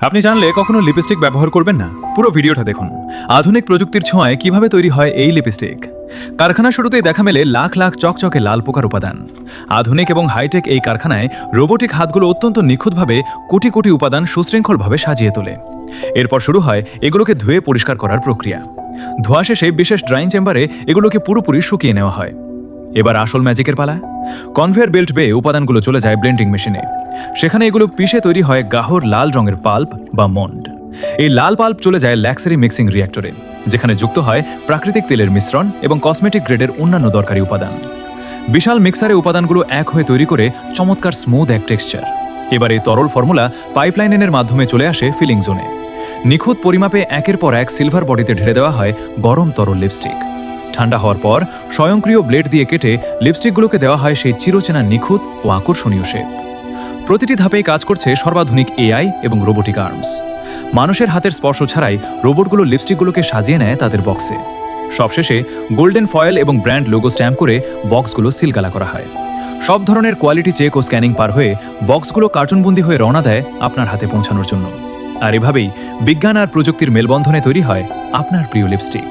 আপনি জানলে কখনো লিপস্টিক ব্যবহার করবেন না? পুরো ভিডিওটা দেখুন। আধুনিক প্রযুক্তির ছোঁয়ায় কিভাবে তৈরি হয় এই লিপস্টিক। কারখানা শুরুতেই দেখা মেলে লাখ লাখ চকচকে লাল পোকার উপাদান। আধুনিক এবং হাইটেক এই কারখানায় রোবোটিক হাতগুলো অত্যন্ত নিখুঁতভাবে কোটি কোটি উপাদান সুশৃঙ্খলভাবে সাজিয়ে তোলে। এরপর শুরু হয় এগুলোকে ধুয়ে পরিষ্কার করার প্রক্রিয়া। ধোয়া শেষে বিশেষ ড্রাইং চেম্বারে এগুলোকে পুরোপুরি শুকিয়ে নেওয়া হয়। এবার আসল ম্যাজিকের পালা। কনভেয়ার বেল্ট বেয়ে উপাদানগুলো চলে যায় ব্লেন্ডিং মেশিনে। সেখানে এগুলো পিষে তৈরি হয় গাঢ় লাল রঙের পাল্প বা মন্ড। এই লাল পাল্প চলে যায় ল্যাক্সারি মিক্সিং রিঅ্যাক্টরে, যেখানে যুক্ত হয় প্রাকৃতিক তেলের মিশ্রণ এবং কসমেটিক গ্রেডের অন্যান্য দরকারি উপাদান। বিশাল মিক্সারে উপাদানগুলো এক হয়ে তৈরি করে চমৎকার স্মুথ এক টেক্সচার। এবার এই তরল ফর্মুলা পাইপলাইনের মাধ্যমে চলে আসে ফিলিং জোনে। নিখুঁত পরিমাপে একের পর এক সিলভার বডিতে ঢেলে দেওয়া হয় গরম তরল লিপস্টিক। ঠান্ডা হওয়ার পর স্বয়ংক্রিয় ব্লেড দিয়ে কেটে লিপস্টিকগুলোকে দেওয়া হয় সেই চিরচেনা নিখুঁত ও আকর্ষণীয় শেপ। প্রতিটি ধাপেই কাজ করছে সর্বাধুনিক এআই এবং রোবোটিক আর্মস। মানুষের হাতের স্পর্শ ছাড়াই রোবটগুলো লিপস্টিকগুলোকে সাজিয়ে নেয় তাদের বক্সে। সবশেষে গোল্ডেন ফয়েল এবং ব্র্যান্ড লোগো স্ট্যাম্প করে বক্সগুলো সিলগালা করা হয়। সব ধরনের কোয়ালিটি চেক ও স্ক্যানিং পার হয়ে বক্সগুলো কার্টুনবন্দি হয়ে রওনা দেয় আপনার হাতে পৌঁছানোর জন্য। আর এভাবেই বিজ্ঞান আর প্রযুক্তির মেলবন্ধনে তৈরি হয় আপনার প্রিয় লিপস্টিক।